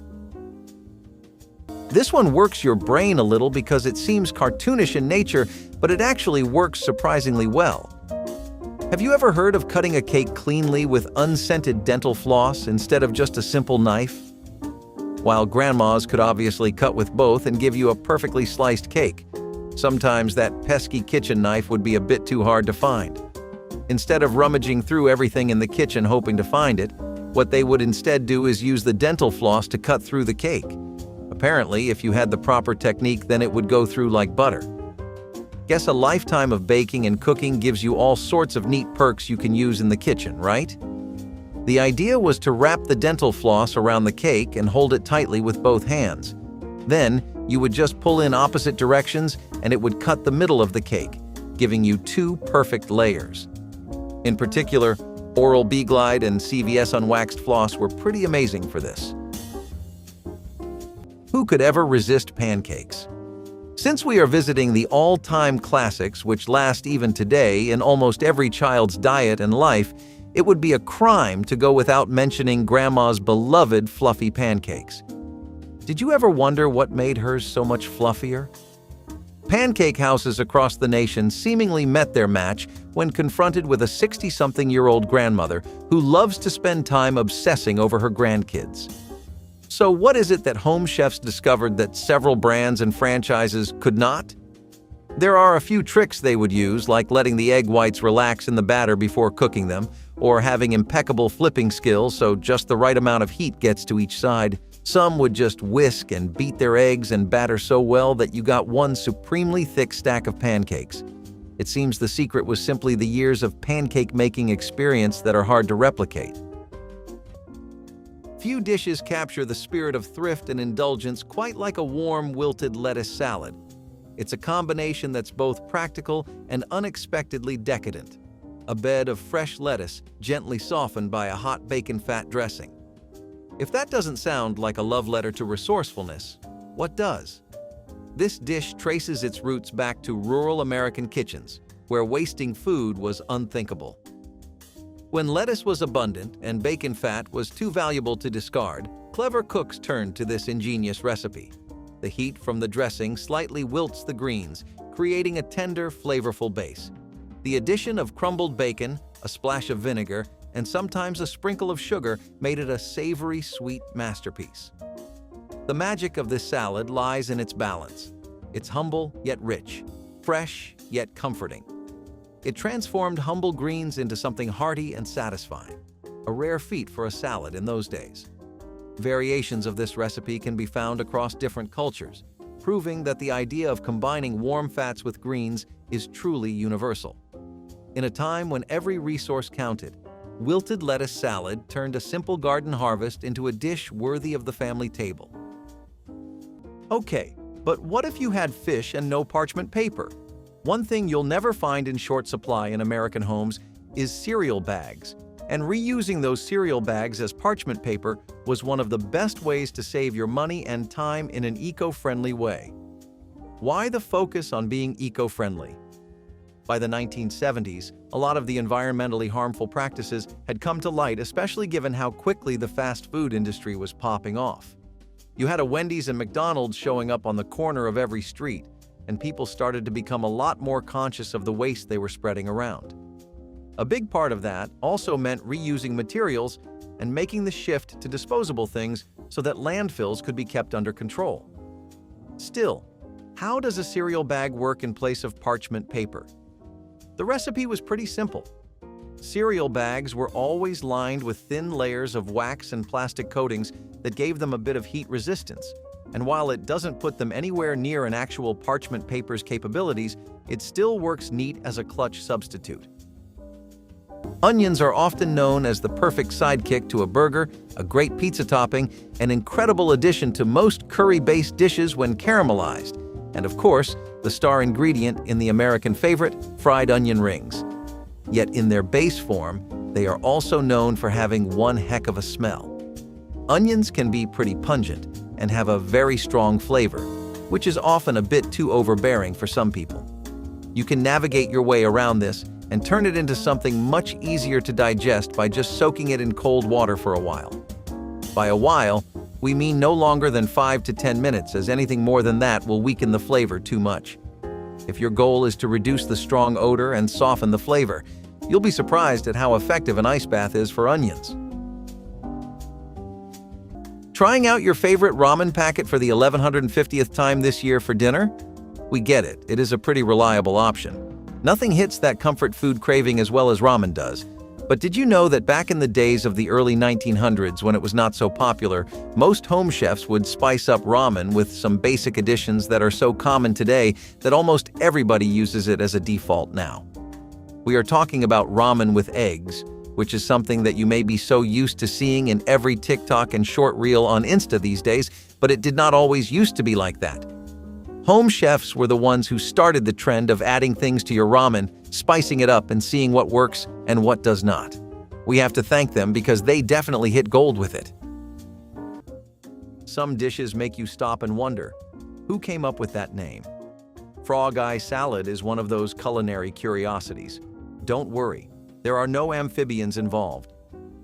This one works your brain a little because it seems cartoonish in nature, but it actually works surprisingly well. Have you ever heard of cutting a cake cleanly with unscented dental floss instead of just a simple knife? While grandmas could obviously cut with both and give you a perfectly sliced cake, sometimes that pesky kitchen knife would be a bit too hard to find. Instead of rummaging through everything in the kitchen hoping to find it, what they would instead do is use the dental floss to cut through the cake. Apparently, if you had the proper technique, then it would go through like butter. Guess a lifetime of baking and cooking gives you all sorts of neat perks you can use in the kitchen, right? The idea was to wrap the dental floss around the cake and hold it tightly with both hands. Then, you would just pull in opposite directions and it would cut the middle of the cake, giving you two perfect layers. In particular, Oral-B Glide and CVS Unwaxed Floss were pretty amazing for this. Who could ever resist pancakes? Since we are visiting the all-time classics which last even today in almost every child's diet and life, it would be a crime to go without mentioning Grandma's beloved fluffy pancakes. Did you ever wonder what made hers so much fluffier? Pancake houses across the nation seemingly met their match when confronted with a 60-something-year-old grandmother who loves to spend time obsessing over her grandkids. So what is it that home chefs discovered that several brands and franchises could not? There are a few tricks they would use, like letting the egg whites relax in the batter before cooking them, or having impeccable flipping skills so just the right amount of heat gets to each side. Some would just whisk and beat their eggs and batter so well that you got one supremely thick stack of pancakes. It seems the secret was simply the years of pancake-making experience that are hard to replicate. Few dishes capture the spirit of thrift and indulgence quite like a warm, wilted lettuce salad. It's a combination that's both practical and unexpectedly decadent. A bed of fresh lettuce, gently softened by a hot bacon fat dressing. If that doesn't sound like a love letter to resourcefulness, what does? This dish traces its roots back to rural American kitchens, where wasting food was unthinkable. When lettuce was abundant and bacon fat was too valuable to discard, clever cooks turned to this ingenious recipe. The heat from the dressing slightly wilts the greens, creating a tender, flavorful base. The addition of crumbled bacon, a splash of vinegar, and sometimes a sprinkle of sugar made it a savory, sweet masterpiece. The magic of this salad lies in its balance. It's humble yet rich, fresh yet comforting. It transformed humble greens into something hearty and satisfying, a rare feat for a salad in those days. Variations of this recipe can be found across different cultures, proving that the idea of combining warm fats with greens is truly universal. In a time when every resource counted, wilted lettuce salad turned a simple garden harvest into a dish worthy of the family table. Okay, but what if you had fish and no parchment paper? One thing you'll never find in short supply in American homes is cereal bags, and reusing those cereal bags as parchment paper was one of the best ways to save your money and time in an eco-friendly way. Why the focus on being eco-friendly? By the 1970s, a lot of the environmentally harmful practices had come to light, especially given how quickly the fast food industry was popping off. You had a Wendy's and McDonald's showing up on the corner of every street, and people started to become a lot more conscious of the waste they were spreading around. A big part of that also meant reusing materials and making the shift to disposable things so that landfills could be kept under control. Still, how does a cereal bag work in place of parchment paper? The recipe was pretty simple. Cereal bags were always lined with thin layers of wax and plastic coatings that gave them a bit of heat resistance, and while it doesn't put them anywhere near an actual parchment paper's capabilities, it still works neat as a clutch substitute. Onions are often known as the perfect sidekick to a burger, a great pizza topping, an incredible addition to most curry-based dishes when caramelized, and of course, the star ingredient in the American favorite, fried onion rings. Yet in their base form, they are also known for having one heck of a smell. Onions can be pretty pungent and have a very strong flavor, which is often a bit too overbearing for some people. You can navigate your way around this and turn it into something much easier to digest by just soaking it in cold water for a while. By a while, we mean no longer than 5 to 10 minutes, as anything more than that will weaken the flavor too much. If your goal is to reduce the strong odor and soften the flavor, you'll be surprised at how effective an ice bath is for onions. Trying out your favorite ramen packet for the 1150th time this year for dinner? We get it, it is a pretty reliable option. Nothing hits that comfort food craving as well as ramen does. But did you know that back in the days of the early 1900s, when it was not so popular, most home chefs would spice up ramen with some basic additions that are so common today that almost everybody uses it as a default now? We are talking about ramen with eggs, which is something that you may be so used to seeing in every TikTok and short reel on Insta these days, but it did not always used to be like that. Home chefs were the ones who started the trend of adding things to your ramen, spicing it up and seeing what works and what does not. We have to thank them because they definitely hit gold with it. Some dishes make you stop and wonder, who came up with that name? Frog eye salad is one of those culinary curiosities. Don't worry, there are no amphibians involved.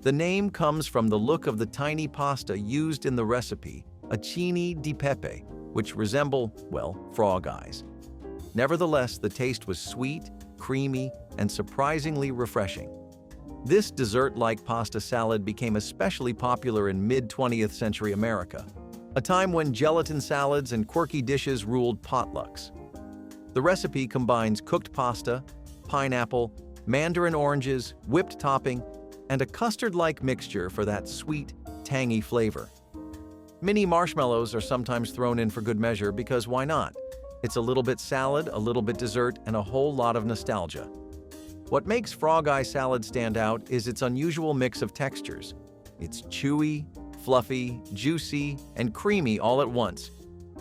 The name comes from the look of the tiny pasta used in the recipe, acini di pepe, which resemble, well, frog eyes. Nevertheless, the taste was sweet, creamy, and surprisingly refreshing. This dessert-like pasta salad became especially popular in mid-20th century America, a time when gelatin salads and quirky dishes ruled potlucks. The recipe combines cooked pasta, pineapple, mandarin oranges, whipped topping, and a custard-like mixture for that sweet, tangy flavor. Mini marshmallows are sometimes thrown in for good measure because why not? It's a little bit salad, a little bit dessert, and a whole lot of nostalgia. What makes frog eye salad stand out is its unusual mix of textures. It's chewy, fluffy, juicy, and creamy all at once.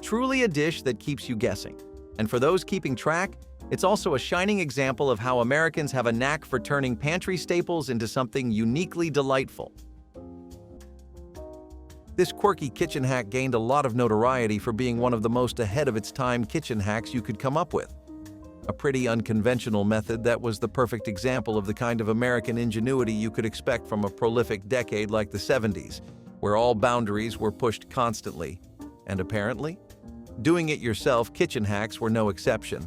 Truly a dish that keeps you guessing. And for those keeping track, it's also a shining example of how Americans have a knack for turning pantry staples into something uniquely delightful. This quirky kitchen hack gained a lot of notoriety for being one of the most ahead-of-its-time kitchen hacks you could come up with. A pretty unconventional method that was the perfect example of the kind of American ingenuity you could expect from a prolific decade like the 70s, where all boundaries were pushed constantly. And apparently, doing-it-yourself kitchen hacks were no exception.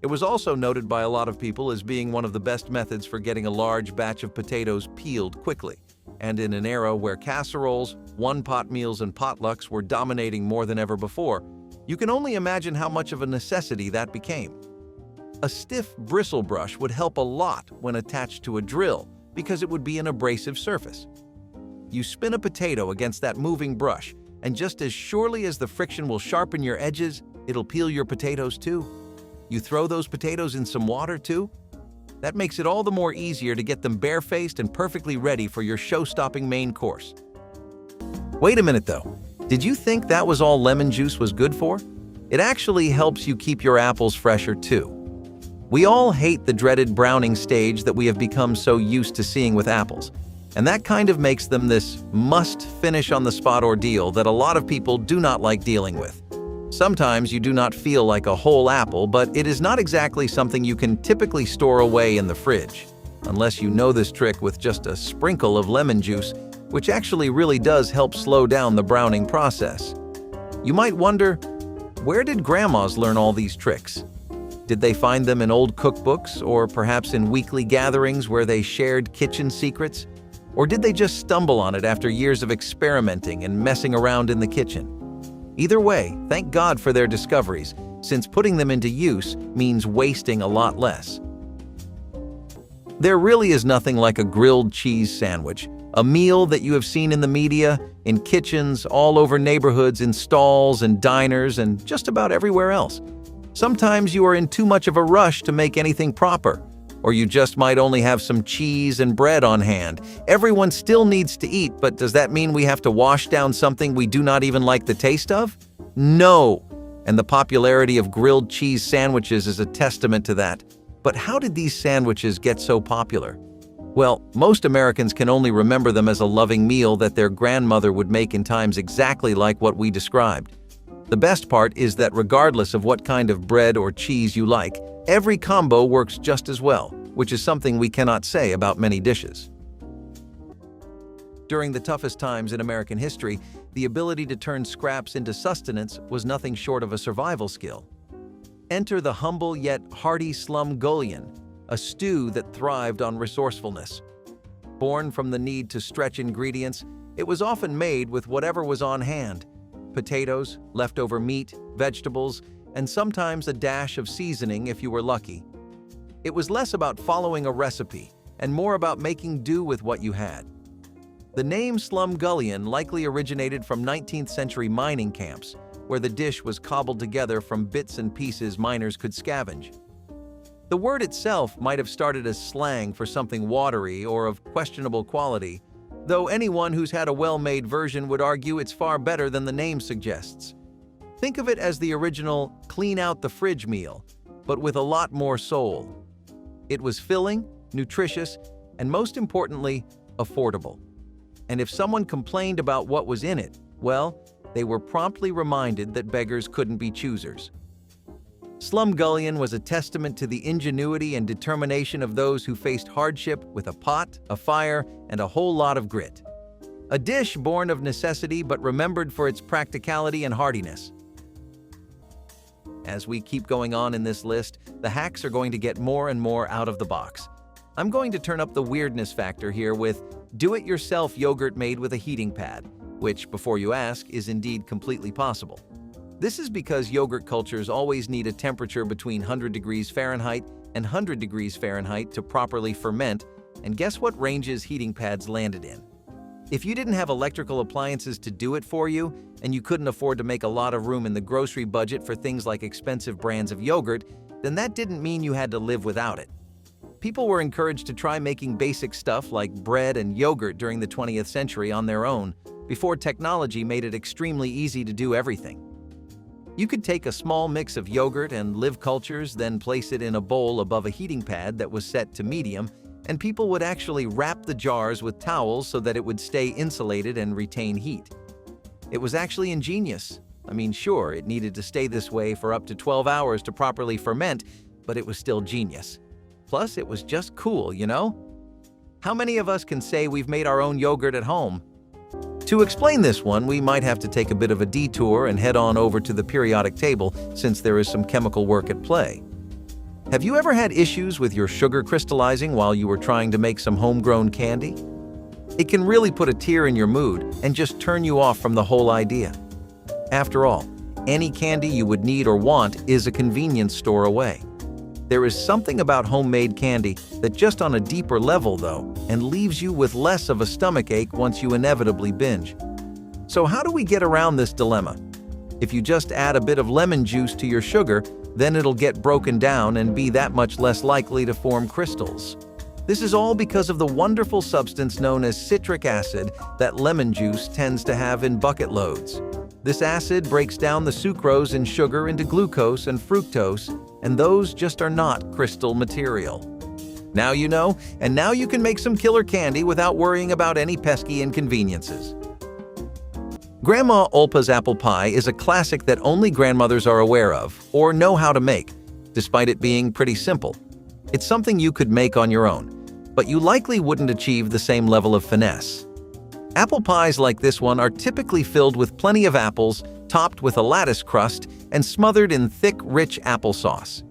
It was also noted by a lot of people as being one of the best methods for getting a large batch of potatoes peeled quickly. And in an era where casseroles, one-pot meals, and potlucks were dominating more than ever before, You can only imagine how much of a necessity that became. A stiff bristle brush would help a lot when attached to a drill because it would be an abrasive surface. You spin a potato against that moving brush, and just as surely as the friction will sharpen your edges, it'll peel your potatoes too. You throw those potatoes in some water too. That makes it all the more easier to get them barefaced and perfectly ready for your show-stopping main course. Wait a minute though. Did you think that was all lemon juice was good for? It actually helps you keep your apples fresher too. We all hate the dreaded browning stage that we have become so used to seeing with apples, and that kind of makes them this must-finish-on-the-spot ordeal that a lot of people do not like dealing with. Sometimes you do not feel like a whole apple, but it is not exactly something you can typically store away in the fridge, unless you know this trick with just a sprinkle of lemon juice, which actually really does help slow down the browning process. You might wonder, where did grandmas learn all these tricks? Did they find them in old cookbooks, or perhaps in weekly gatherings where they shared kitchen secrets? Or did they just stumble on it after years of experimenting and messing around in the kitchen? Either way, thank God for their discoveries, since putting them into use means wasting a lot less. There really is nothing like a grilled cheese sandwich, a meal that you have seen in the media, in kitchens, all over neighborhoods, in stalls and diners, and just about everywhere else. Sometimes you are in too much of a rush to make anything proper, or you just might only have some cheese and bread on hand. Everyone still needs to eat, but does that mean we have to wash down something we do not even like the taste of? No! And the popularity of grilled cheese sandwiches is a testament to that. But how did these sandwiches get so popular? Well, most Americans can only remember them as a loving meal that their grandmother would make in times exactly like what we described. The best part is that regardless of what kind of bread or cheese you like, every combo works just as well, which is something we cannot say about many dishes. During the toughest times in American history, the ability to turn scraps into sustenance was nothing short of a survival skill. Enter the humble yet hearty slumgullion, a stew that thrived on resourcefulness. Born from the need to stretch ingredients, it was often made with whatever was on hand: potatoes, leftover meat, vegetables, and sometimes a dash of seasoning if you were lucky. It was less about following a recipe and more about making do with what you had. The name slumgullion likely originated from 19th century mining camps, where the dish was cobbled together from bits and pieces miners could scavenge. The word itself might have started as slang for something watery or of questionable quality, though anyone who's had a well-made version would argue it's far better than the name suggests. Think of it as the original clean out the fridge meal, but with a lot more soul. It was filling, nutritious, and most importantly, affordable. And if someone complained about what was in it, well, they were promptly reminded that beggars couldn't be choosers. Slumgullion was a testament to the ingenuity and determination of those who faced hardship with a pot, a fire, and a whole lot of grit. A dish born of necessity but remembered for its practicality and heartiness. As we keep going on in this list, the hacks are going to get more and more out of the box. I'm going to turn up the weirdness factor here with do-it-yourself yogurt made with a heating pad, which, before you ask, is indeed completely possible. This is because yogurt cultures always need a temperature between 100 degrees Fahrenheit and 100 degrees Fahrenheit to properly ferment, and guess what ranges heating pads landed in? If you didn't have electrical appliances to do it for you, and you couldn't afford to make a lot of room in the grocery budget for things like expensive brands of yogurt, then that didn't mean you had to live without it. People were encouraged to try making basic stuff like bread and yogurt during the 20th century on their own, before technology made it extremely easy to do everything. You could take a small mix of yogurt and live cultures, then place it in a bowl above a heating pad that was set to medium, and people would actually wrap the jars with towels so that it would stay insulated and retain heat. It was actually ingenious. I mean, sure, it needed to stay this way for up to 12 hours to properly ferment, but it was still genius. Plus, it was just cool, you know? How many of us can say we've made our own yogurt at home? To explain this one, we might have to take a bit of a detour and head on over to the periodic table since there is some chemical work at play. Have you ever had issues with your sugar crystallizing while you were trying to make some homegrown candy? It can really put a tear in your mood and just turn you off from the whole idea. After all, any candy you would need or want is a convenience store away. There is something about homemade candy that just on a deeper level though, and leaves you with less of a stomachache once you inevitably binge. So how do we get around this dilemma? If you just add a bit of lemon juice to your sugar, then it'll get broken down and be that much less likely to form crystals. This is all because of the wonderful substance known as citric acid that lemon juice tends to have in bucket loads. This acid breaks down the sucrose in sugar into glucose and fructose, and those just are not crystal material. Now you know, and now you can make some killer candy without worrying about any pesky inconveniences. Grandma Olpa's apple pie is a classic that only grandmothers are aware of or know how to make, despite it being pretty simple. It's something you could make on your own, but you likely wouldn't achieve the same level of finesse. Apple pies like this one are typically filled with plenty of apples, topped with a lattice crust, and smothered in thick, rich applesauce.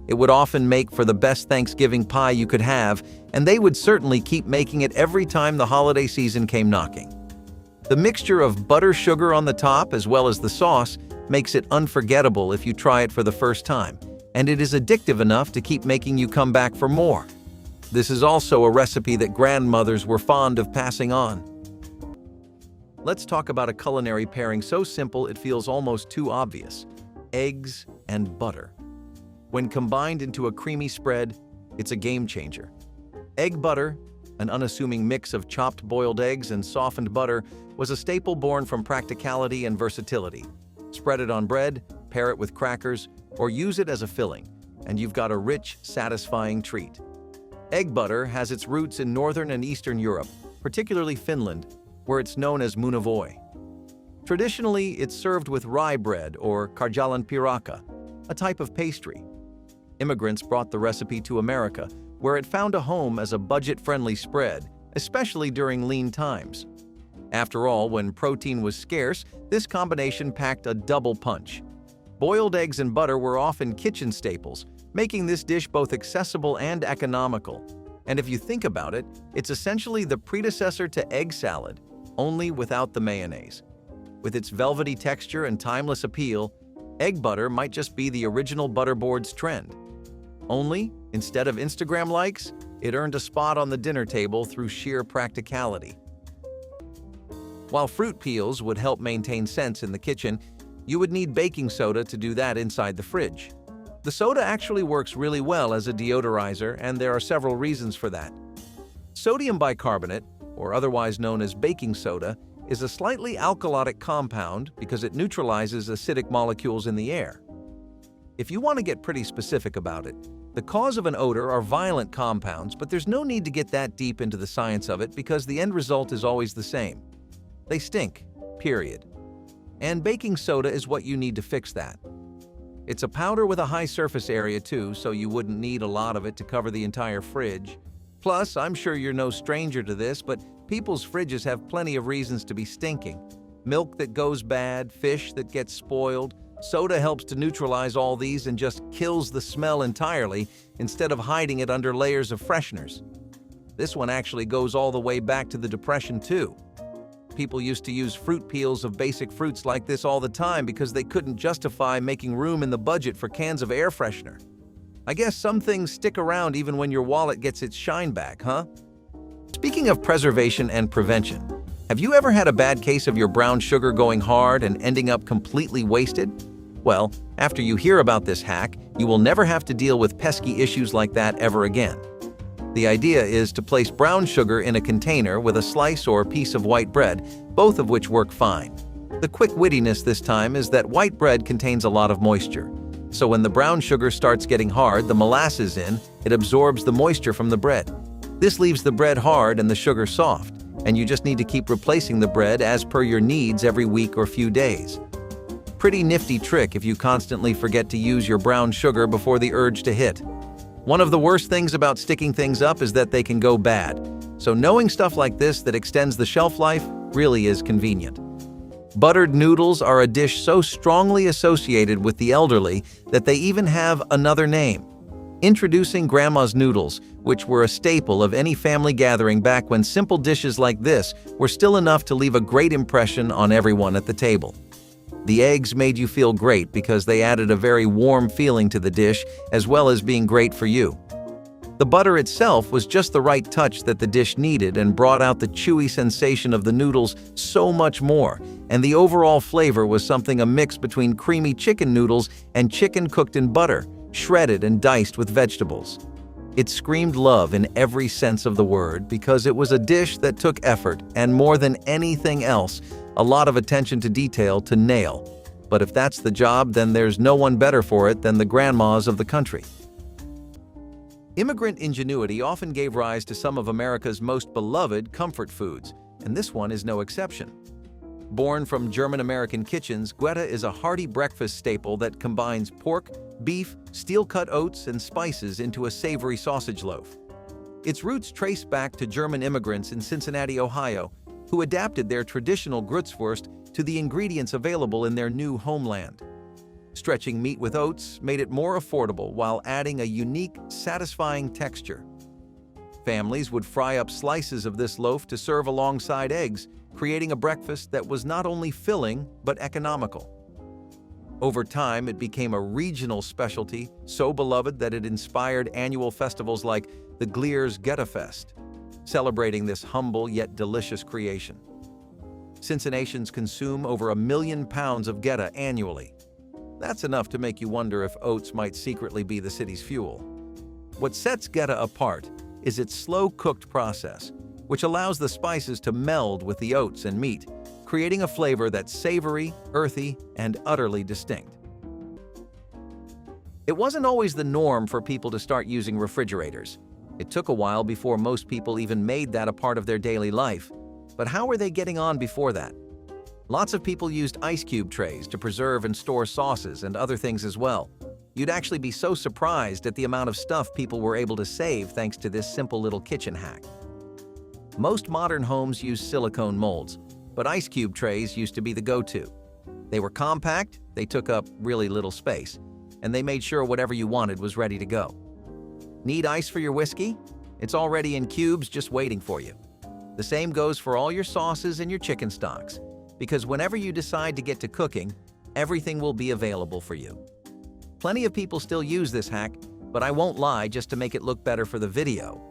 It would often make for the best Thanksgiving pie you could have, and they would certainly keep making it every time the holiday season came knocking. The mixture of butter sugar on the top as well as the sauce makes it unforgettable if you try it for the first time, and it is addictive enough to keep making you come back for more. This is also a recipe that grandmothers were fond of passing on. Let's talk about a culinary pairing so simple it feels almost too obvious: eggs and butter. When combined into a creamy spread, it's a game changer. Egg butter, an unassuming mix of chopped boiled eggs and softened butter, was a staple born from practicality and versatility. Spread it on bread, pair it with crackers, or use it as a filling, and you've got a rich, satisfying treat. Egg butter has its roots in Northern and Eastern Europe, particularly Finland, where it's known as munavoi. Traditionally, it's served with rye bread or karjalan piraka, a type of pastry. Immigrants brought the recipe to America, where it found a home as a budget-friendly spread, especially during lean times. After all, when protein was scarce, this combination packed a double punch. Boiled eggs and butter were often kitchen staples, making this dish both accessible and economical. And if you think about it, it's essentially the predecessor to egg salad, only without the mayonnaise. With its velvety texture and timeless appeal, egg butter might just be the original butterboard's trend. Only, instead of Instagram likes, it earned a spot on the dinner table through sheer practicality. While fruit peels would help maintain scents in the kitchen, you would need baking soda to do that inside the fridge. The soda actually works really well as a deodorizer, and there are several reasons for that. Sodium bicarbonate, or otherwise known as baking soda, is a slightly alkalotic compound because it neutralizes acidic molecules in the air. If you want to get pretty specific about it, the cause of an odor are violent compounds, but there's no need to get that deep into the science of it because the end result is always the same. They stink, period. And baking soda is what you need to fix that. It's a powder with a high surface area too, so you wouldn't need a lot of it to cover the entire fridge. Plus, I'm sure you're no stranger to this, but people's fridges have plenty of reasons to be stinking. Milk that goes bad, fish that gets spoiled. Soda helps to neutralize all these and just kills the smell entirely instead of hiding it under layers of fresheners. This one actually goes all the way back to the Depression too. People used to use fruit peels of basic fruits like this all the time because they couldn't justify making room in the budget for cans of air freshener. I guess some things stick around even when your wallet gets its shine back, huh? Speaking of preservation and prevention, have you ever had a bad case of your brown sugar going hard and ending up completely wasted? Well, after you hear about this hack, you will never have to deal with pesky issues like that ever again. The idea is to place brown sugar in a container with a slice or piece of white bread, both of which work fine. The quick wittiness this time is that white bread contains a lot of moisture. So when the brown sugar starts getting hard, the molasses it absorbs the moisture from the bread. This leaves the bread hard and the sugar soft, and you just need to keep replacing the bread as per your needs every week or few days. Pretty nifty trick if you constantly forget to use your brown sugar before the urge to hit. One of the worst things about sticking things up is that they can go bad. So knowing stuff like this that extends the shelf life really is convenient. Buttered noodles are a dish so strongly associated with the elderly that they even have another name. Introducing Grandma's noodles, which were a staple of any family gathering back when simple dishes like this were still enough to leave a great impression on everyone at the table. The eggs made you feel great because they added a very warm feeling to the dish as well as being great for you. The butter itself was just the right touch that the dish needed and brought out the chewy sensation of the noodles so much more, and the overall flavor was something a mix between creamy chicken noodles and chicken cooked in butter, shredded and diced with vegetables. It screamed love in every sense of the word because it was a dish that took effort and, more than anything else, a lot of attention to detail to nail. But if that's the job, then there's no one better for it than the grandmas of the country. Immigrant ingenuity often gave rise to some of America's most beloved comfort foods, and this one is no exception. Born from German-American kitchens, Gruyere is a hearty breakfast staple that combines pork, beef, steel-cut oats, and spices into a savory sausage loaf. Its roots trace back to German immigrants in Cincinnati, Ohio, who adapted their traditional Grützwurst to the ingredients available in their new homeland. Stretching meat with oats made it more affordable while adding a unique, satisfying texture. Families would fry up slices of this loaf to serve alongside eggs, creating a breakfast that was not only filling but economical. Over time, it became a regional specialty, so beloved that it inspired annual festivals like the Glier's Getafest, celebrating this humble yet delicious creation. Cincinnatians consume over 1 million pounds of Geta annually. That's enough to make you wonder if oats might secretly be the city's fuel. What sets Geta apart is its slow-cooked process, which allows the spices to meld with the oats and meat, creating a flavor that's savory, earthy, and utterly distinct. It wasn't always the norm for people to start using refrigerators. It took a while before most people even made that a part of their daily life. But how were they getting on before that? Lots of people used ice cube trays to preserve and store sauces and other things as well. You'd actually be so surprised at the amount of stuff people were able to save thanks to this simple little kitchen hack. Most modern homes use silicone molds, but ice cube trays used to be the go-to. They were compact, they took up really little space, and they made sure whatever you wanted was ready to go. Need ice for your whiskey? It's already in cubes just waiting for you. The same goes for all your sauces and your chicken stocks, because whenever you decide to get to cooking, everything will be available for you. Plenty of people still use this hack, but I won't lie just to make it look better for the video.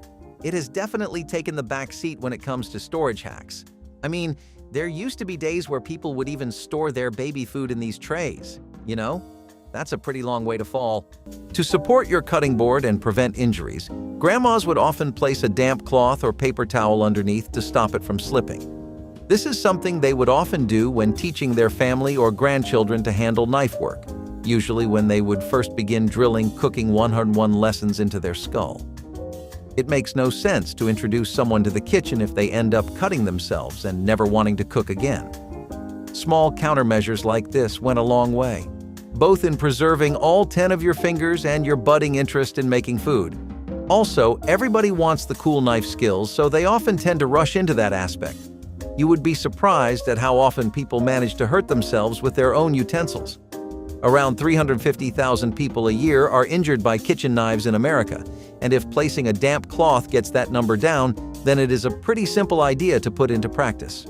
It has definitely taken the back seat when it comes to storage hacks. I mean, there used to be days where people would even store their baby food in these trays. You know, that's a pretty long way to fall. To support your cutting board and prevent injuries, grandmas would often place a damp cloth or paper towel underneath to stop it from slipping. This is something they would often do when teaching their family or grandchildren to handle knife work, usually when they would first begin drilling cooking 101 lessons into their skull. It makes no sense to introduce someone to the kitchen if they end up cutting themselves and never wanting to cook again. Small countermeasures like this went a long way, both in preserving all 10 of your fingers and your budding interest in making food. Also, everybody wants the cool knife skills, so they often tend to rush into that aspect. You would be surprised at how often people manage to hurt themselves with their own utensils. Around 350,000 people a year are injured by kitchen knives in America, and if placing a damp cloth gets that number down, then it is a pretty simple idea to put into practice.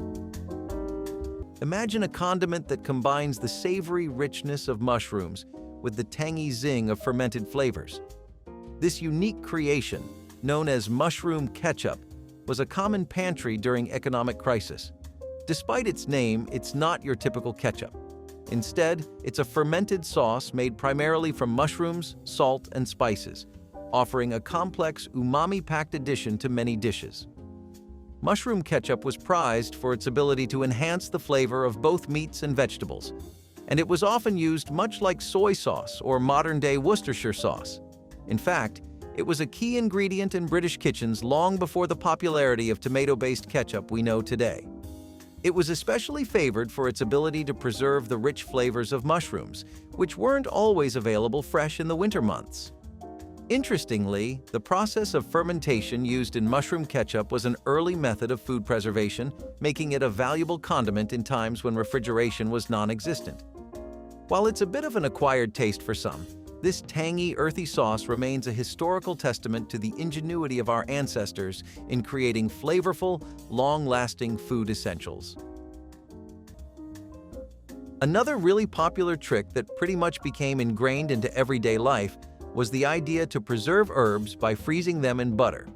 Imagine a condiment that combines the savory richness of mushrooms with the tangy zing of fermented flavors. This unique creation, known as mushroom ketchup, was a common pantry during economic crisis. Despite its name, it's not your typical ketchup. Instead, it's a fermented sauce made primarily from mushrooms, salt, and spices, offering a complex, umami-packed addition to many dishes. Mushroom ketchup was prized for its ability to enhance the flavor of both meats and vegetables, and it was often used much like soy sauce or modern-day Worcestershire sauce. In fact, it was a key ingredient in British kitchens long before the popularity of tomato-based ketchup we know today. It was especially favored for its ability to preserve the rich flavors of mushrooms, which weren't always available fresh in the winter months. Interestingly, the process of fermentation used in mushroom ketchup was an early method of food preservation, making it a valuable condiment in times when refrigeration was non-existent. While it's a bit of an acquired taste for some, this tangy, earthy sauce remains a historical testament to the ingenuity of our ancestors in creating flavorful, long-lasting food essentials. Another really popular trick that pretty much became ingrained into everyday life was the idea to preserve herbs by freezing them in butter.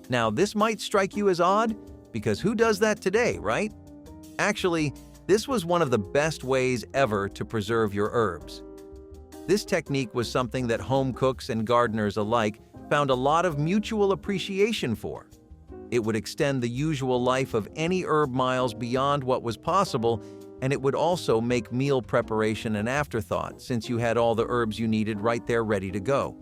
Now, this might strike you as odd, because who does that today, right? Actually, this was one of the best ways ever to preserve your herbs. This technique was something that home cooks and gardeners alike found a lot of mutual appreciation for. It would extend the usual life of any herb miles beyond what was possible, and it would also make meal preparation an afterthought since you had all the herbs you needed right there ready to go.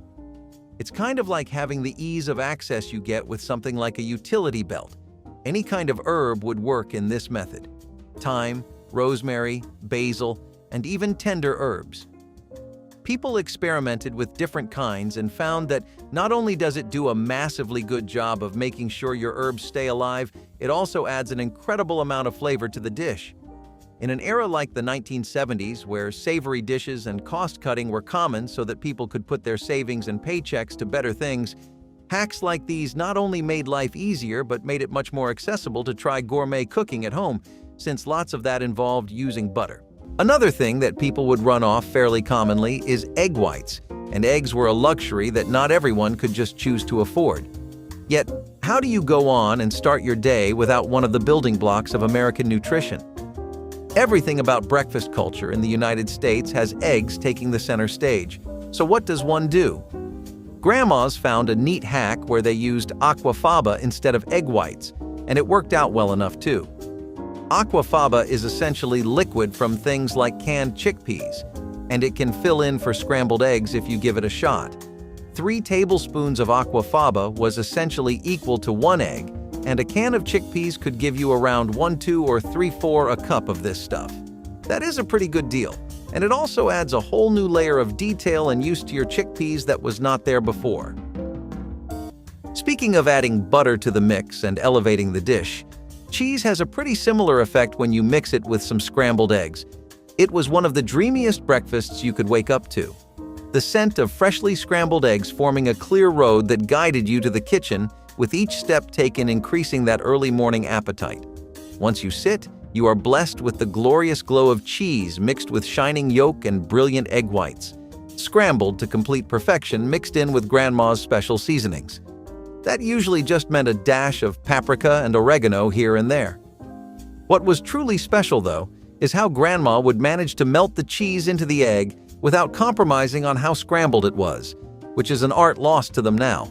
It's kind of like having the ease of access you get with something like a utility belt. Any kind of herb would work in this method: thyme, rosemary, basil, and even tender herbs. People experimented with different kinds and found that not only does it do a massively good job of making sure your herbs stay alive, it also adds an incredible amount of flavor to the dish. In an era like the 1970s, where savory dishes and cost-cutting were common so that people could put their savings and paychecks to better things, hacks like these not only made life easier but made it much more accessible to try gourmet cooking at home, since lots of that involved using butter. Another thing that people would run off fairly commonly is egg whites, and eggs were a luxury that not everyone could just choose to afford. Yet, how do you go on and start your day without one of the building blocks of American nutrition? Everything about breakfast culture in the United States has eggs taking the center stage. So what does one do? Grandmas found a neat hack where they used aquafaba instead of egg whites, and it worked out well enough too. Aquafaba is essentially liquid from things like canned chickpeas, and it can fill in for scrambled eggs if you give it a shot. 3 tablespoons of aquafaba was essentially equal to 1 egg, and a can of chickpeas could give you around 1/2 or 3/4 a cup of this stuff. That is a pretty good deal, and it also adds a whole new layer of detail and use to your chickpeas that was not there before. Speaking of adding butter to the mix and elevating the dish, cheese has a pretty similar effect when you mix it with some scrambled eggs. It was one of the dreamiest breakfasts you could wake up to. The scent of freshly scrambled eggs forming a clear road that guided you to the kitchen, with each step taken increasing that early morning appetite. Once you sit, you are blessed with the glorious glow of cheese mixed with shining yolk and brilliant egg whites, scrambled to complete perfection mixed in with Grandma's special seasonings. That usually just meant a dash of paprika and oregano here and there. What was truly special, though, is how Grandma would manage to melt the cheese into the egg without compromising on how scrambled it was, which is an art lost to them now.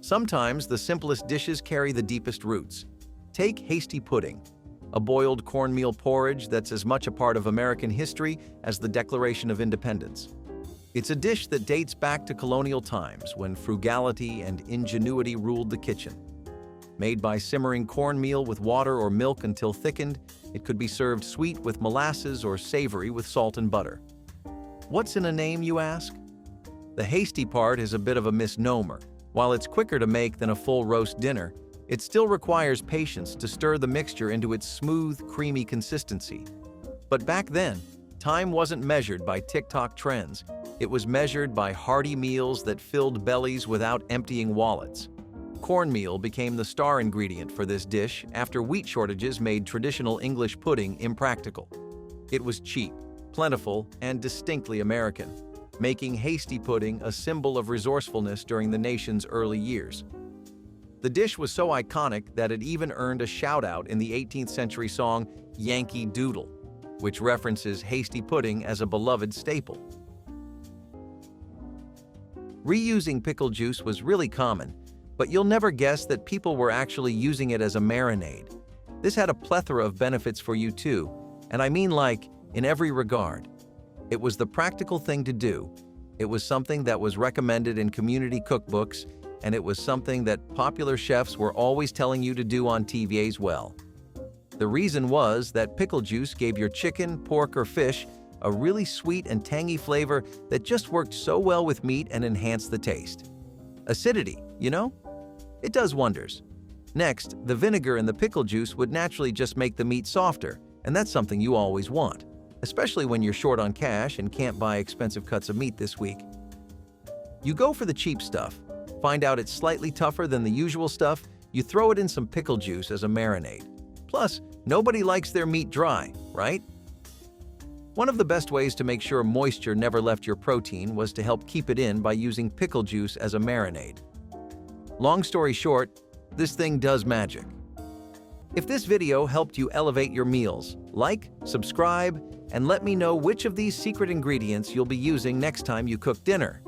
Sometimes the simplest dishes carry the deepest roots. Take hasty pudding, a boiled cornmeal porridge that's as much a part of American history as the Declaration of Independence. It's a dish that dates back to colonial times when frugality and ingenuity ruled the kitchen. Made by simmering cornmeal with water or milk until thickened, it could be served sweet with molasses or savory with salt and butter. What's in a name, you ask? The hasty part is a bit of a misnomer. While it's quicker to make than a full roast dinner, it still requires patience to stir the mixture into its smooth, creamy consistency. But back then, time wasn't measured by TikTok trends. It was measured by hearty meals that filled bellies without emptying wallets. Cornmeal became the star ingredient for this dish after wheat shortages made traditional English pudding impractical. It was cheap, plentiful, and distinctly American, making hasty pudding a symbol of resourcefulness during the nation's early years. The dish was so iconic that it even earned a shout-out in the 18th century song Yankee Doodle, which references hasty pudding as a beloved staple. Reusing pickle juice was really common, but you'll never guess that people were actually using it as a marinade. This had a plethora of benefits for you too, and I mean like, in every regard. It was the practical thing to do. It was something that was recommended in community cookbooks, and it was something that popular chefs were always telling you to do on TV as well. The reason was that pickle juice gave your chicken, pork, or fish a really sweet and tangy flavor that just worked so well with meat and enhanced the taste. Acidity, you know? It does wonders. Next, the vinegar in the pickle juice would naturally just make the meat softer, and that's something you always want, especially when you're short on cash and can't buy expensive cuts of meat this week. You go for the cheap stuff, find out it's slightly tougher than the usual stuff, you throw it in some pickle juice as a marinade. Plus, nobody likes their meat dry, right? One of the best ways to make sure moisture never left your protein was to help keep it in by using pickle juice as a marinade. Long story short, this thing does magic. If this video helped you elevate your meals, like, subscribe, and let me know which of these secret ingredients you'll be using next time you cook dinner.